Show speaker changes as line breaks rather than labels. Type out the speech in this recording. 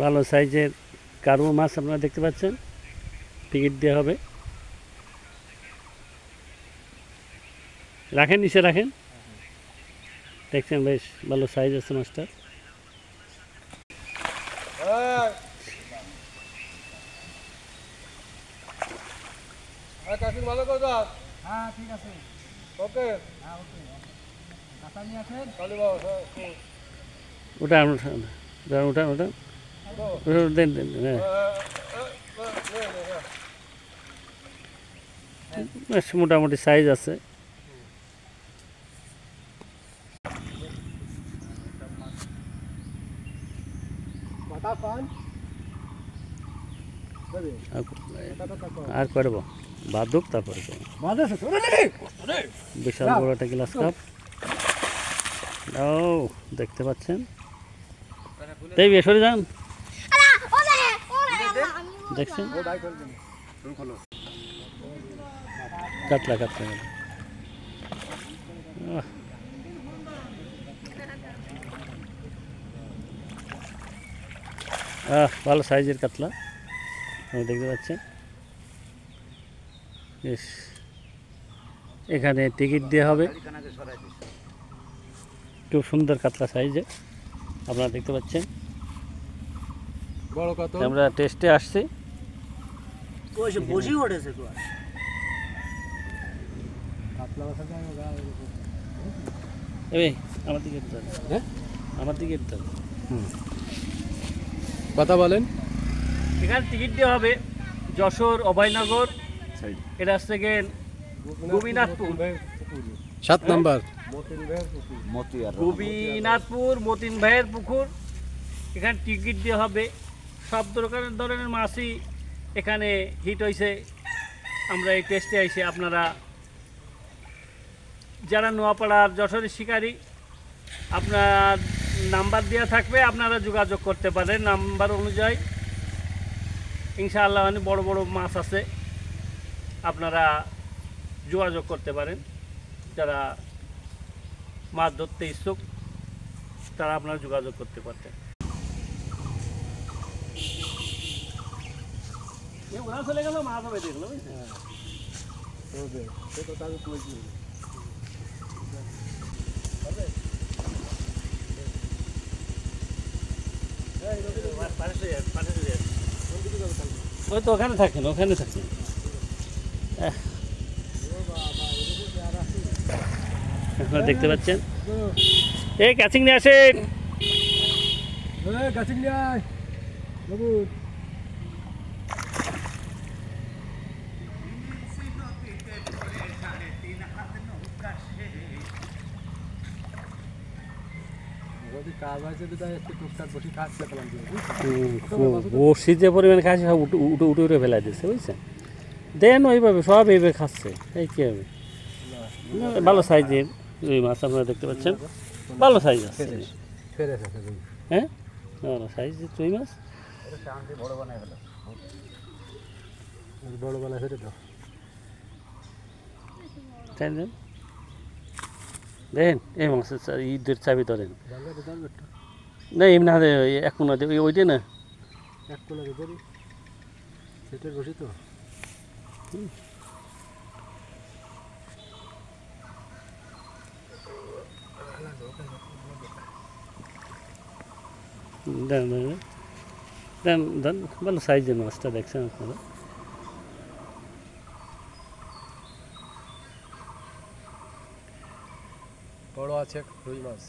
ভালো সাইজের কার্পো মাছ আপনারা দেখতে পাচ্ছেন, টিকিট দেওয়া হবে। রাখেন, নিচে রাখেন। দেখছেন বেশ ভালো সাইজ আছে মাছটা।
হ্যাঁ ঠিক আছে, ওকে। হ্যাঁ ওকে, কাঁচা নিয়ে আসেন।
ওটা ওটা ওটা দেন দেন। হ্যাঁ, বেশ মোটামুটি সাইজ আছে। আর করবো বাদুক, তারপরে বিশাল বড় একটা গ্লাস কাপ। ও দেখতে পাচ্ছেন, তাই সরে যান। দেখছেন কাতলা কাতলা। ভালো সাইজের কাতলা দেখতে পাচ্ছেন। বেশ, এখানে টিকিট দেওয়া হবে। খুব সুন্দর কাতলা সাইজের আপনারা দেখতে পাচ্ছেন। আমরা টেস্টে আসছি। আমার দিকে আমার দিকে
কথা বলেন।
এখানে টিকিট দেওয়া হবে যশোর অভয়নগর, এটা হচ্ছে গোপীনাথপুর
7 নাম্বার
গোপীনাথপুর মতিন ভাইয়ের পুকুর। এখানে টিকিট দেওয়া হবে। সব ধরনের মাছই এখানে হিট হয়েছে। আমরা এই টেস্টে আইসে, আপনারা যারা নোয়াপাড়ার যশোরের শিকারী, আপনার নাম্বার দেওয়া থাকবে, আপনারা যোগাযোগ করতে পারেন নাম্বার অনুযায়ী। ইনশাআল্লাহ অনেক বড় বড় মাছ আছে, আপনারা যোগাযোগ করতে পারেন। যারা মাছ ধরতে ইচ্ছুক তারা আপনারা যোগাযোগ করতে পারতেন। ওরা চলে গেল, মাছ হবে দেখলো। ওই তো ওখানে থাকেন, ওখানে থাকেন। আপনারা দেখতে পাচ্ছেন, এই ক্যাচিং নিয়ে আসেন।
ক্যাচিং নিয়ে আয় বাবু।
বসি যে পরিমাণে খাচ্ছে, সব উঠে উঠে উঠে ফেলাই দিচ্ছে, বুঝছেন। দেন ওইভাবে সব এইভাবে খাচ্ছে। এই কী হবে, ভালো সাইজের রুই মাছ আপনারা দেখতে পাচ্ছেন, ভালো সাইজ আছে। হ্যাঁ, ভালো সাইজের রুই মাছ।
বড় বানাই ফেলে দাও।
দেখেন এই মাছের ঈদের চাবি ধরেন না, এমনি হাতে এক কোনা দেবে ওইটা না,
এক কোনা দেবে সেটার বসি তো।
দেন দেন দেন, ভালো সাইজের মাছটা দেখছেন আপনারা।
বড় আছে রুই মাছ।